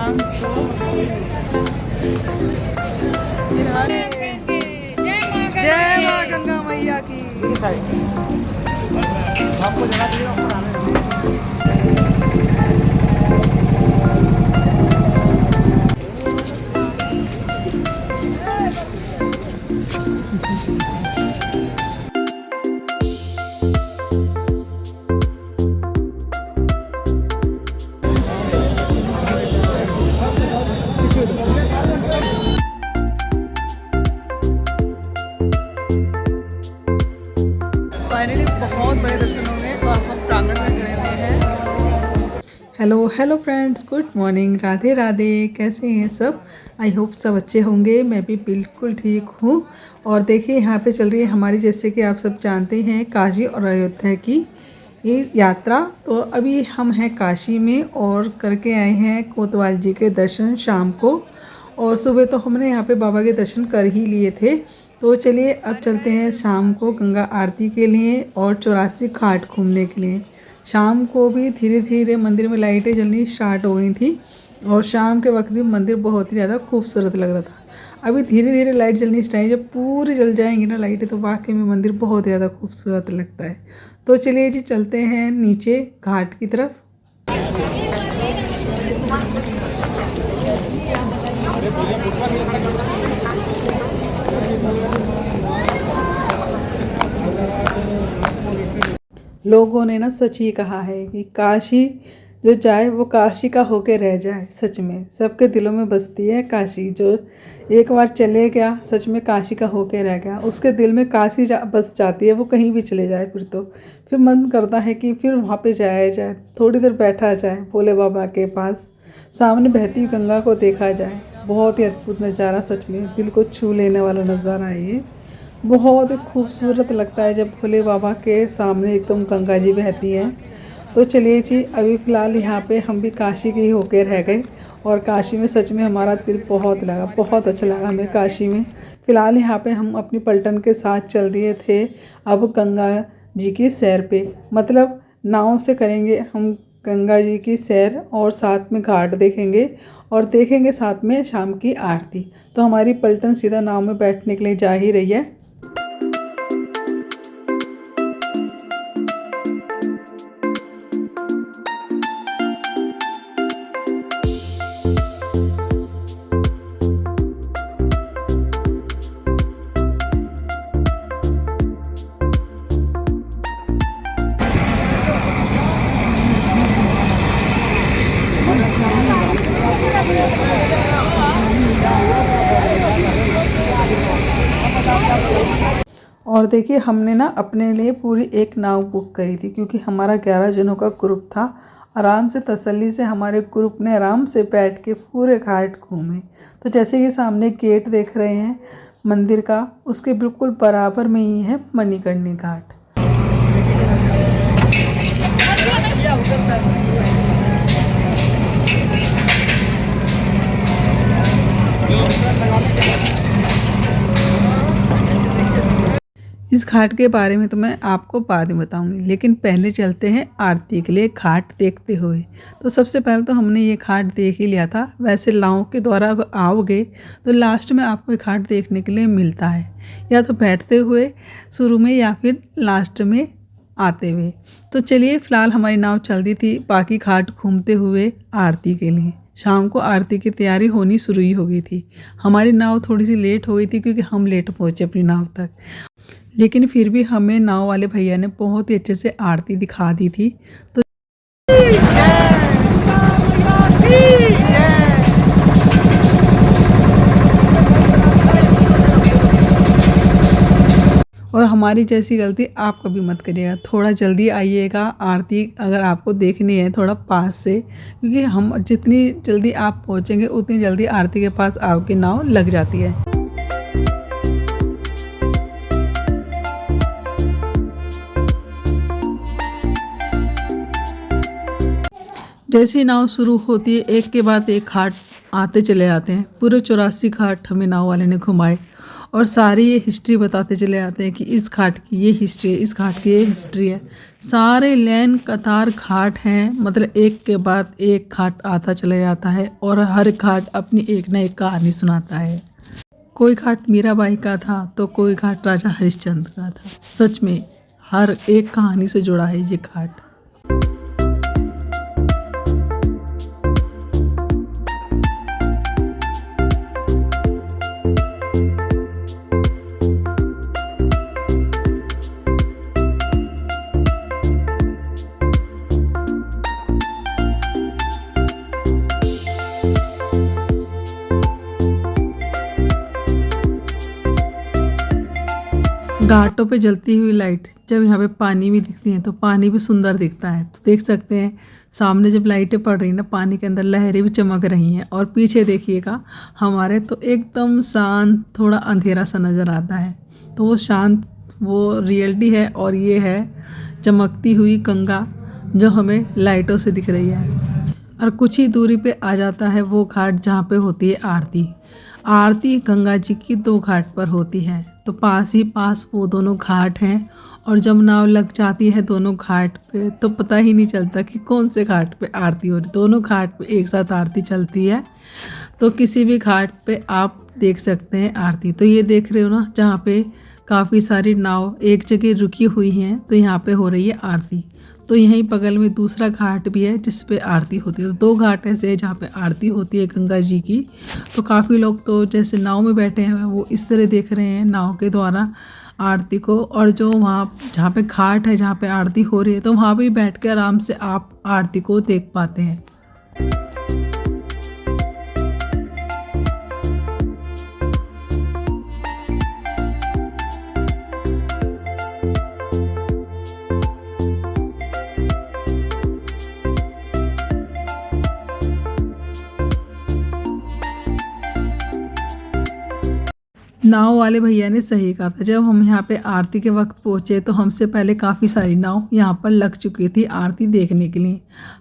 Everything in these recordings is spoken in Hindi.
शाम को जय माँ गंगा मैया की। आपको जगह दी ऊपर आने फाइनली बहुत बड़े दर्शन हो गए और हम प्रांगण में खड़े हुए हैं। Hello hello friends, good morning, Radhe Radhe. कैसे हैं सब? आई होप सब अच्छे होंगे। मैं भी बिल्कुल ठीक हूँ। और देखिए यहाँ पे चल रही है हमारी, जैसे कि आप सब जानते हैं, काशी और अयोध्या की ये यात्रा। तो अभी हम हैं काशी में और करके आए हैं कोतवाल जी के दर्शन शाम को। और सुबह तो हमने यहाँ पे बाबा के दर्शन कर ही लिए थे। तो चलिए अब चलते हैं शाम को गंगा आरती के लिए और 84 घाट घूमने के लिए। शाम को भी धीरे धीरे मंदिर में लाइटें जलनी स्टार्ट हो गई थी और शाम के वक्त भी मंदिर बहुत ही ज़्यादा खूबसूरत लग रहा था। अभी धीरे धीरे लाइट जलनी स्टार्ट, जब पूरी जल जाएंगी ना लाइटें तो वाकई में मंदिर बहुत ज़्यादा खूबसूरत लगता है। तो चलिए जी चलते हैं नीचे घाट की तरफ। लोगों ने ना सच ही कहा है कि काशी जो जाए वो काशी का होके रह जाए। सच में सबके दिलों में बसती है काशी। जो एक बार चले गया सच में काशी का होके रह गया, उसके दिल में काशी बस जाती है। वो कहीं भी चले जाए फिर मन करता है कि फिर वहाँ पे जाया जाए, थोड़ी देर बैठा जाए भोले बाबा के पास, सामने बहती हुई गंगा को देखा जाए। बहुत ही अद्भुत नज़ारा, सच में दिल को छू लेने वाला नज़ारा है ये। बहुत ही खूबसूरत लगता है जब भोले बाबा के सामने एकदम गंगा जी बहती हैं। तो चलिए जी अभी फ़िलहाल यहाँ पे हम भी काशी के ही होके रह गए और काशी में सच में हमारा दिल बहुत लगा, बहुत अच्छा लगा हमें काशी में। फ़िलहाल यहाँ पे हम अपनी पलटन के साथ चल दिए थे अब गंगा जी की सैर पे, मतलब नाव से करेंगे हम गंगा जी की सैर और साथ में घाट देखेंगे और देखेंगे साथ में शाम की आरती। तो हमारी पलटन सीधा नाव में बैठने के लिए जा ही रही है। और देखिए हमने ना अपने लिए पूरी एक नाव बुक करी थी क्योंकि हमारा 11 जनों का ग्रुप था। आराम से तसल्ली से हमारे ग्रुप ने आराम से बैठ के पूरे घाट घूमे। तो जैसे कि सामने गेट देख रहे हैं मंदिर का, उसके बिल्कुल बराबर में ही है मणिकर्णी घाट। इस घाट के बारे में तो मैं आपको बाद में बताऊंगी, लेकिन पहले चलते हैं आरती के लिए घाट देखते हुए। तो सबसे पहले तो हमने ये घाट देख ही लिया था। वैसे नाव के द्वारा अब आओगे तो लास्ट में आपको ये घाट देखने के लिए मिलता है, या तो बैठते हुए शुरू में या फिर लास्ट में आते हुए। तो चलिए फ़िलहाल हमारी नाव चल दी थी बाकी घाट घूमते हुए आरती के लिए। शाम को आरती की तैयारी होनी शुरू ही हो गई थी। हमारी नाव थोड़ी सी लेट हो गई थी क्योंकि हम लेट पहुँचे अपनी नाव तक, लेकिन फिर भी हमें नाव वाले भैया ने बहुत ही अच्छे से आरती दिखा दी थी। तो और हमारी जैसी गलती आप कभी मत करिएगा, थोड़ा जल्दी आइएगा आरती अगर आपको देखनी है थोड़ा पास से, क्योंकि हम जितनी जल्दी आप पहुंचेंगे उतनी जल्दी आरती के पास आपकी नाव लग जाती है। जैसे ही नाव शुरू होती है एक के बाद एक घाट आते चले आते हैं। पूरे 84 घाट हमें नाव वाले ने घुमाए और सारी ये हिस्ट्री बताते चले जाते हैं कि इस घाट की ये हिस्ट्री है, इस घाट की ये हिस्ट्री है। सारे लेन कतार घाट हैं, मतलब एक के बाद एक घाट आता चला जाता है और हर घाट अपनी एक न एक कहानी सुनाता है। कोई घाट मीराबाई का था तो कोई घाट राजा हरिश्चंद्र का था। सच में हर एक कहानी से जुड़ा है ये घाट। घाटों पे जलती हुई लाइट जब यहाँ पे पानी में दिखती हैं तो पानी भी सुंदर दिखता है। तो देख सकते हैं सामने जब लाइटें पड़ रही हैं ना, पानी के अंदर लहरें भी चमक रही हैं और पीछे देखिएगा हमारे तो एकदम शांत, थोड़ा अंधेरा सा नज़र आता है। तो वो शांत वो रियलिटी है और ये है चमकती हुई गंगा जो हमें लाइटों से दिख रही है। और कुछ ही दूरी पे आ जाता है वो घाट जहाँ पे होती है आरती। आरती गंगा जी की 2 घाट पर होती है, तो पास ही पास वो दोनों घाट हैं। और जब नाव लग जाती है दोनों घाट पे तो पता ही नहीं चलता कि कौन से घाट पे आरती हो रही। दोनों घाट पे एक साथ आरती चलती है, तो किसी भी घाट पे आप देख सकते हैं आरती। तो ये देख रहे हो ना, जहाँ पे काफ़ी सारी नाव एक जगह रुकी हुई हैं, तो यहाँ पे हो रही है आरती। तो यहीं बगल में दूसरा घाट भी है जिस पे आरती होती है। तो 2 घाट ऐसे हैं जहाँ पे आरती होती है गंगा जी की। तो काफ़ी लोग तो जैसे नाव में बैठे हैं वो इस तरह देख रहे हैं नाव के द्वारा आरती को, और जो वहाँ जहाँ पे घाट है जहाँ पे आरती हो रही है तो वहाँ भी बैठ के आराम से आप आरती को देख पाते हैं। नाव वाले भैया ने सही कहा था। जब हम यहाँ पे आरती के वक्त पहुँचे तो हमसे पहले काफ़ी सारी नाव यहाँ पर लग चुकी थी आरती देखने के लिए।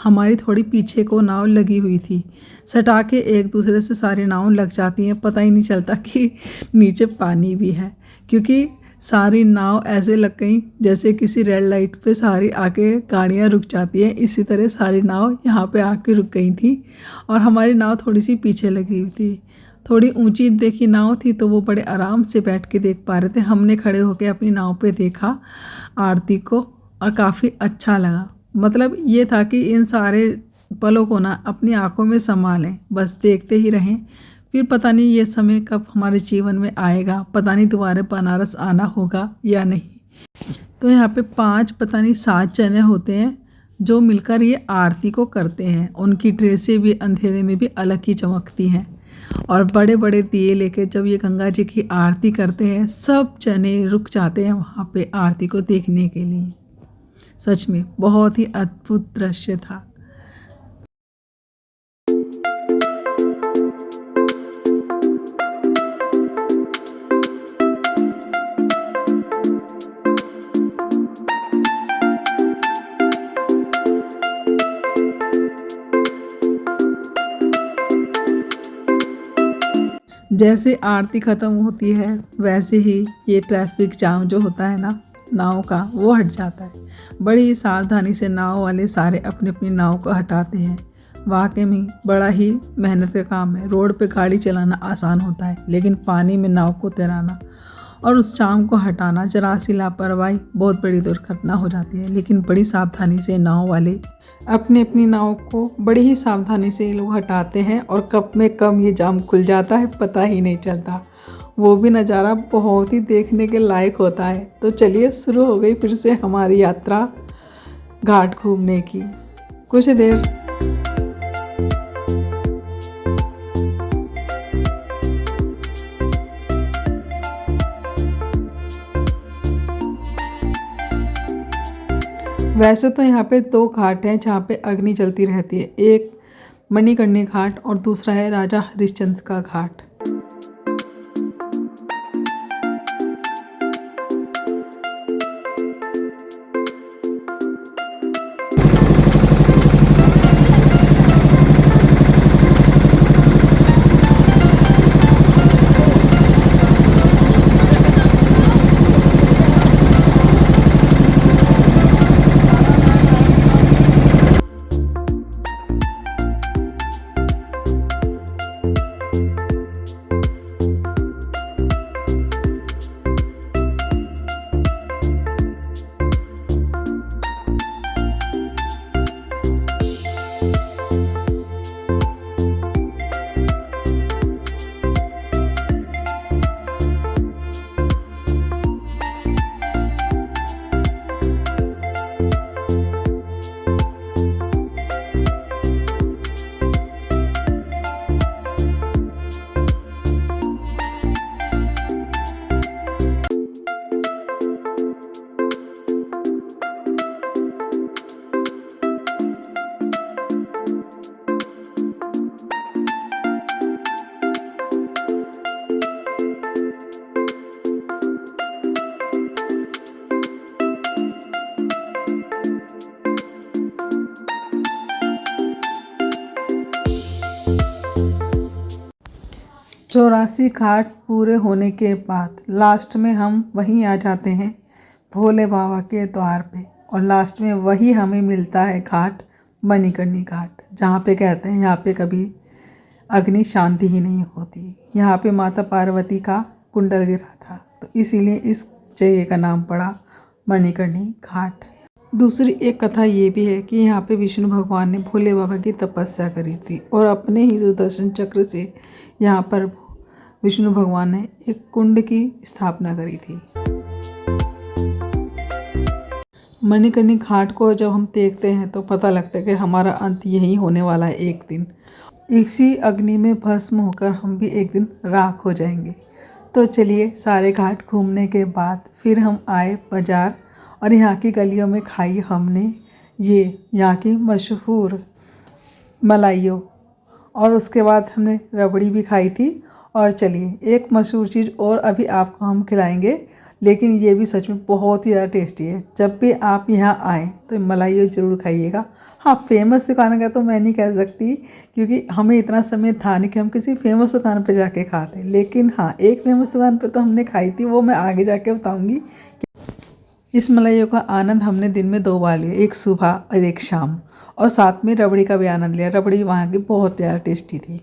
हमारी थोड़ी पीछे को नाव लगी हुई थी। सटा के एक दूसरे से सारी नाव लग जाती हैं, पता ही नहीं चलता कि नीचे पानी भी है, क्योंकि सारी नाव ऐसे लग गई जैसे किसी रेड लाइट पे सारी आके गाड़ियाँ रुक जाती हैं। इसी तरह सारी नाव यहाँ पे आके रुक गई थी और हमारी नाव थोड़ी सी पीछे लगी हुई थी। थोड़ी ऊंची देखी नाव थी तो वो बड़े आराम से बैठ के देख पा रहे थे। हमने खड़े होकर अपनी नाव पे देखा आरती को और काफ़ी अच्छा लगा। मतलब ये था कि इन सारे पलों को ना अपनी आंखों में समा लें, बस देखते ही रहें। फिर पता नहीं ये समय कब हमारे जीवन में आएगा, पता नहीं दोबारा बनारस आना होगा या नहीं। तो यहाँ पे 5 पता नहीं 7 जने होते हैं जो मिलकर ये आरती को करते हैं। उनकी ड्रेसें भी अंधेरे में भी अलग ही चमकती हैं और बड़े बड़े दिए लेके जब ये गंगा जी की आरती करते हैं सब जने रुक जाते हैं वहाँ पे आरती को देखने के लिए। सच में बहुत ही अद्भुत दृश्य था। जैसे आरती ख़त्म होती है वैसे ही ये ट्रैफिक जाम जो होता है ना नाव का, वो हट जाता है। बड़ी सावधानी से नाव वाले सारे अपनी अपनी नाव को हटाते हैं। वाकई में बड़ा ही मेहनत का काम है। रोड पे गाड़ी चलाना आसान होता है, लेकिन पानी में नाव को तैराना और उस शाम को हटाना, जरा सी लापरवाही बहुत बड़ी दुर्घटना हो जाती है। लेकिन बड़ी सावधानी से नाव वाले अपनी अपनी नाव को बड़ी ही सावधानी से ये लोग हटाते हैं और कब में कब ये जाम खुल जाता है पता ही नहीं चलता। वो भी नज़ारा बहुत ही देखने के लायक होता है। तो चलिए शुरू हो गई फिर से हमारी यात्रा घाट घूमने की। कुछ देर वैसे तो यहाँ पे 2 घाट हैं जहाँ पे अग्नि जलती रहती है। एक मणिकर्णिका घाट और दूसरा है राजा हरिश्चंद्र का घाट। 84 घाट पूरे होने के बाद लास्ट में हम वहीं आ जाते हैं भोले बाबा के द्वार पे, और लास्ट में वही हमें मिलता है घाट मणिकर्णी घाट, जहाँ पे कहते हैं यहाँ पे कभी अग्नि शांति ही नहीं होती। यहाँ पे माता पार्वती का कुंडल गिरा था, तो इसीलिए इस जगह का नाम पड़ा मणिकर्णी घाट। दूसरी एक कथा ये भी है कि यहाँ पे विष्णु भगवान ने भोले बाबा की तपस्या करी थी, और अपने ही सुदर्शन चक्र से यहाँ पर विष्णु भगवान ने एक कुंड की स्थापना करी थी। मणिकर्णी घाट को जब हम देखते हैं तो पता लगता है कि हमारा अंत यही होने वाला है एक दिन। इसी अग्नि में भस्म होकर हम भी एक दिन राख हो जाएंगे। तो चलिए, सारे घाट घूमने के बाद फिर हम आए बाज़ार, और यहाँ की गलियों में खाई हमने ये यहाँ की मशहूर मलाइयों, और उसके बाद हमने रबड़ी भी खाई थी। और चलिए, एक मशहूर चीज़ और अभी आपको हम खिलाएंगे, लेकिन ये भी सच में बहुत ही ज़्यादा टेस्टी है। जब भी आप यहाँ आएँ तो मलाइयों ज़रूर खाइएगा। हाँ, फेमस दुकान का तो मैं नहीं कह सकती, क्योंकि हमें इतना समय था नहीं कि हम किसी फेमस दुकान पर जाके खाते, लेकिन हाँ, एक फेमस दुकान पर तो हमने खाई थी, वो मैं आगे जाके बताऊँगी। इस मलाइयों का आनंद हमने दिन में 2 बार लिया, एक सुबह और एक शाम, और साथ में रबड़ी का भी आनंद लिया। रबड़ी वहाँ की बहुत ज़्यादा टेस्टी थी।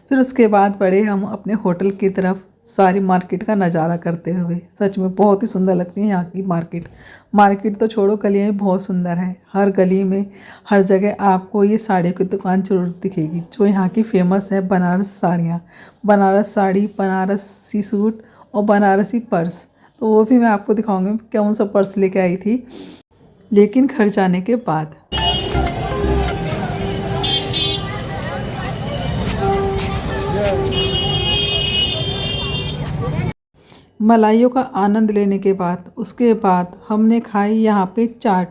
फिर उसके बाद बढ़े हम अपने होटल की तरफ, सारी मार्केट का नज़ारा करते हुए। सच में बहुत ही सुंदर लगती है यहाँ की मार्केट तो छोड़ो, गलियाँ भी बहुत सुंदर हैं। हर गली में, हर जगह आपको ये साड़ियों की दुकान जरूर दिखेगी। जो यहाँ की फेमस है बनारस साड़ियाँ, बनारस साड़ी, बनारसी सूट और बनारसी पर्स, तो वो भी मैं आपको दिखाऊंगी कौन सा पर्स लेके आई थी, लेकिन घर जाने के बाद। मलाइयों का आनंद लेने के बाद उसके बाद हमने खाई यहाँ पे चाट,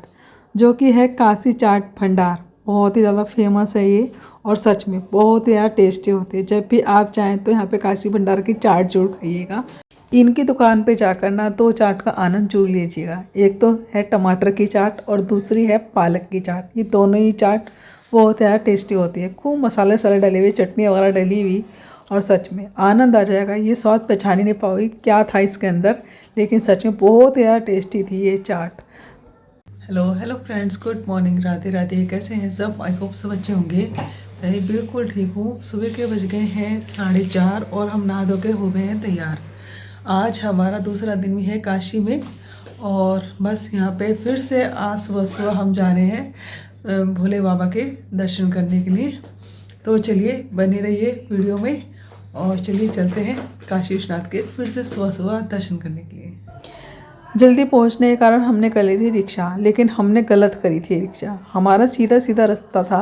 जो कि है काशी चाट भंडार। बहुत ही ज़्यादा फेमस है ये, और सच में बहुत ही ज़्यादा टेस्टी होती है। जब भी आप चाहें तो यहाँ पे काशी भंडार की चाट जरूर खाइएगा। इनकी दुकान पे जाकर ना 2 चाट का आनंद जरूर लीजिएगा। एक तो है टमाटर की चाट और दूसरी है पालक की चाट। ये दोनों ही चाट बहुत ज़्यादा टेस्टी होती है। खूब मसाले सारे डले हुए, चटनी वगैरह डली हुई, और सच में आनंद आ जाएगा। ये स्वाद पहचान ही नहीं पाओगे क्या था इसके अंदर, लेकिन सच में बहुत ज़्यादा टेस्टी थी ये चाट। Hello friends, good morning, Radhe Radhe. कैसे हैं सब? आई होप सब अच्छे होंगे। मैं बिल्कुल ठीक हूँ। सुबह के बज गए हैं 4:30 और हम नहा धो के हो गए हैं तैयार। आज हमारा दूसरा दिन भी है काशी में, और बस यहाँ पे फिर से आज सुबह हम जा रहे हैं भोले बाबा के दर्शन करने के लिए। तो चलिए, बने रहिए वीडियो में, और चलिए चलते हैं काशी विश्वनाथ के फिर से सुबह दर्शन करने के लिए। जल्दी पहुंचने के कारण हमने कर ली थी रिक्शा, लेकिन हमने गलत करी थी रिक्शा। हमारा सीधा रास्ता था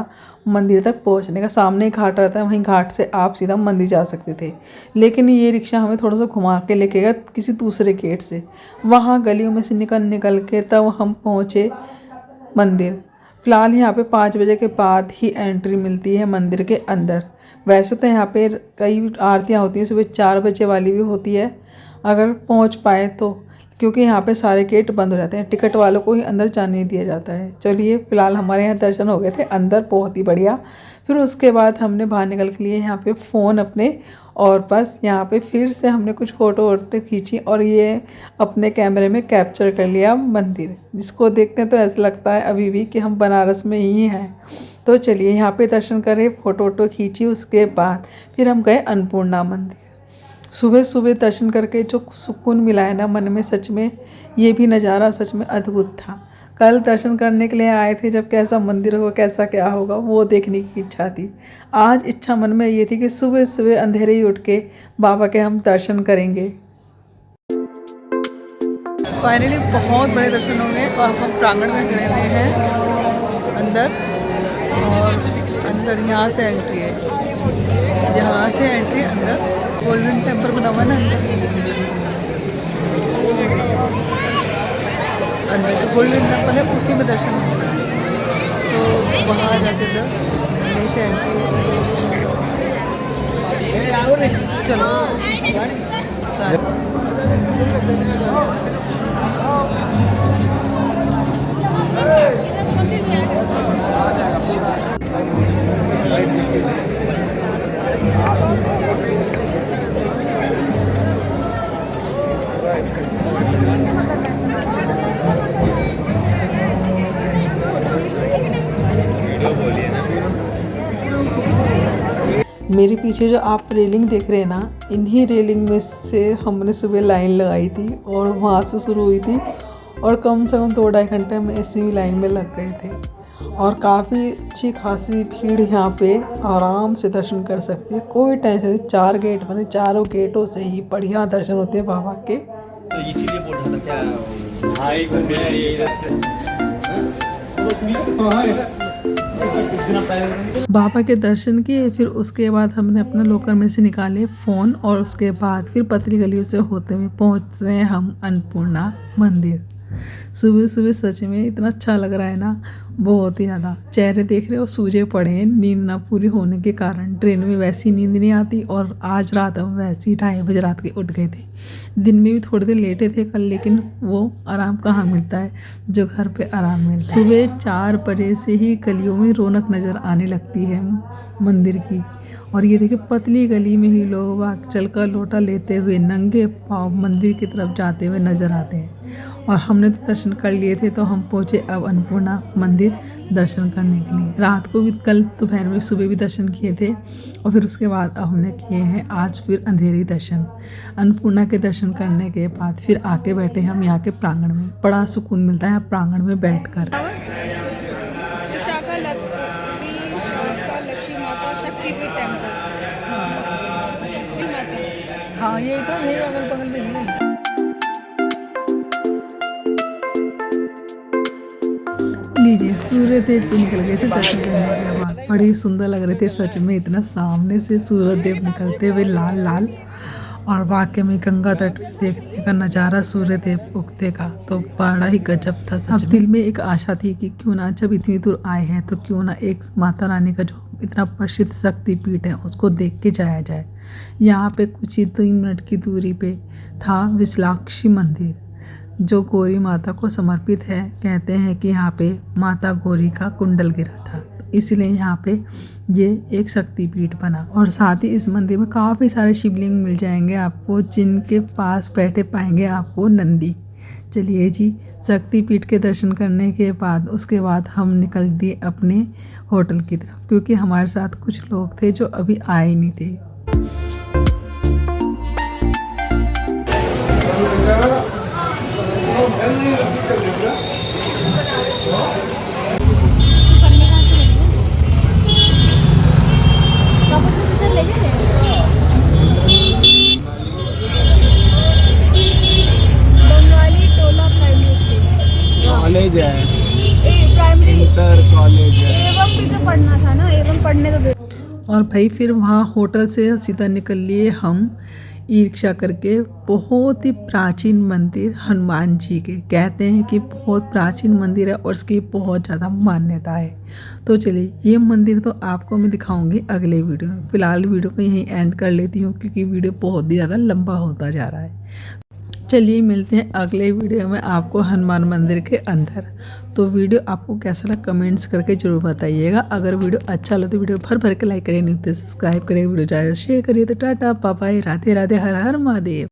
मंदिर तक पहुंचने का। सामने घाट रहता है, वहीं घाट से आप सीधा मंदिर जा सकते थे, लेकिन ये रिक्शा हमें थोड़ा सा घुमा के लेके गया किसी दूसरे गेट से। वहाँ गलियों में से निकल के तब हम पहुँचे मंदिर। फ़िलहाल यहाँ पे 5 बजे के बाद ही एंट्री मिलती है मंदिर के अंदर। वैसे तो यहाँ पे कई आरतियाँ होती हैं, सुबह 4 बजे वाली भी होती है अगर पहुँच पाए तो, क्योंकि यहाँ पे सारे गेट बंद हो जाते हैं। टिकट वालों को ही अंदर जाने नहीं दिया जाता है। चलिए, फ़िलहाल हमारे यहाँ दर्शन हो गए थे अंदर, बहुत ही बढ़िया। फिर उसके बाद हमने बाहर निकल के लिए यहाँ पे फ़ोन अपने, और बस यहाँ पे फिर से हमने कुछ फ़ोटो वोटो खींची, और ये अपने कैमरे में कैप्चर कर लिया मंदिर, जिसको देखते हैं तो ऐसा लगता है अभी भी कि हम बनारस में ही हैं। तो चलिए, यहाँ पे दर्शन करें, फ़ोटो वोटो खींची। उसके बाद फिर हम गए अन्नपूर्णा मंदिर। सुबह दर्शन करके जो सुकून मिला है ना मन में, सच में ये भी नज़ारा सच में अद्भुत था। कल दर्शन करने के लिए आए थे, जब कैसा मंदिर होगा, कैसा क्या होगा, वो देखने की इच्छा थी। आज इच्छा मन में ये थी कि सुबह अंधेरे ही उठ के बाबा के हम दर्शन करेंगे। फाइनली बहुत बड़े दर्शन हो गए, और हम प्रांगण में खड़े हुए हैं अंदर, और अंदर यहाँ से एंट्री है, यहाँ से एंट्री अंदर। गोल्डन टेम्पल बना हुआ है ना अंदर जो गोल्डन टेम्पल है उसी में दर्शन होगा। तो वहाँ जाके सर यहीं से एंट्री। चलो मेरे पीछे जो आप रेलिंग देख रहे हैं ना, इन्हीं रेलिंग में से हमने सुबह लाइन लगाई थी और वहाँ से शुरू हुई थी और कम से कम 2-2.5 घंटे में इसी लाइन में लग गए थे। और काफ़ी अच्छी खासी भीड़ यहाँ पे आराम से दर्शन कर सकती है, कोई टेंशन नहीं। 4 गेट बने, चारों गेटों से ही बढ़िया दर्शन होते हैं बाबा के। तो इसीलिए बोल रहा था क्या भाई घूम गया यही रास्ते। बाबा के दर्शन किए, फिर उसके बाद हमने अपना लॉकर में से निकाले फ़ोन और उसके बाद फिर पतली गलियों से होते हुए पहुँचते हैं हम अन्नपूर्णा मंदिर। सुबह सुबह सच में इतना अच्छा लग रहा है ना, बहुत ही ज़्यादा। चेहरे देख रहे हो सूजे पड़े हैं नींद ना पूरी होने के कारण। ट्रेन में वैसी नींद नहीं आती और आज रात हम वैसे ही 2:30 बजे रात के उठ गए थे। दिन में भी थोड़ी देर लेटे थे कल, लेकिन वो आराम कहाँ मिलता है जो घर पे आराम मिलता है। सुबह 4 बजे से ही गलियों में रौनक नज़र आने लगती है मंदिर की। और ये देखिए पतली गली में ही लोग वाक चलकर लोटा लेते हुए नंगे पाँव मंदिर की तरफ जाते हुए नजर आते हैं। और हमने तो दर्शन कर लिए थे, तो हम पहुँचे अब अन्नपूर्णा मंदिर दर्शन करने के लिए। रात को भी, कल दोपहर में, सुबह भी दर्शन किए थे और फिर उसके बाद अब हमने किए हैं आज फिर अंधेरी दर्शन। अन्नपूर्णा के दर्शन करने के बाद फिर आके बैठे हम यहाँ के प्रांगण में। बड़ा सुकून मिलता है प्रांगण में बैठकर। विशाखा लक्ष्मी माता शक्तिपीठ टेम्पल। माता, हाँ यही तो, यही अगल बगल में ही। लीजिए सूर्य देव भी निकल गए थे दर्शन करने के बाद। बड़े सुंदर लग रहे थे सच में, इतना सामने से सूर्य देव निकलते हुए लाल लाल। और वाकई में गंगा तट देखने का नज़ारा सूर्य देव उगते का तो बड़ा ही गजब था। अब दिल में एक आशा थी कि क्यों ना, जब इतनी दूर आए हैं तो क्यों ना एक माता रानी का जो इतना प्रसिद्ध शक्तिपीठ है उसको देख के जाया जाए। यहाँ पे कुछ ही 3 मिनट की दूरी पे था विशालाक्षी मंदिर, जो गौरी माता को समर्पित है। कहते हैं कि यहाँ पे माता गौरी का कुंडल गिरा था, इसलिए यहाँ पे ये एक शक्तिपीठ बना। और साथ ही इस मंदिर में काफ़ी सारे शिवलिंग मिल जाएंगे आपको, जिनके पास बैठे पाएंगे आपको नंदी। चलिए जी, शक्तिपीठ के दर्शन करने के बाद उसके बाद हम निकल दिए अपने होटल की तरफ, क्योंकि हमारे साथ कुछ लोग थे जो अभी आए नहीं थे। कॉलेज है, प्राइमरी इंटर कॉलेज है। एवं भी तो पढ़ना था ना, एवं पढ़ने तो दे। और भाई फिर वहाँ होटल से सीधा निकल लिए हम ई रिक्शा करके बहुत ही प्राचीन मंदिर हनुमान जी के। कहते हैं कि बहुत प्राचीन मंदिर है और इसकी बहुत ज़्यादा मान्यता है। तो चलिए, ये मंदिर तो आपको मैं दिखाऊंगी अगले वीडियो में। फ़िलहाल वीडियो को यहीं एंड कर लेती हूँ, क्योंकि वीडियो बहुत ही ज़्यादा लंबा होता जा रहा है। चलिए मिलते हैं अगले वीडियो में आपको हनुमान मंदिर के अंदर। तो वीडियो आपको कैसा लगा कमेंट्स करके ज़रूर बताइएगा। अगर वीडियो अच्छा लगे तो वीडियो भर भर के लाइक करिए, नहीं तो सब्सक्राइब करिए, वीडियो ज़्यादा शेयर करिए। तो tata bye bye, Radhe Radhe, Har Har Mahadev.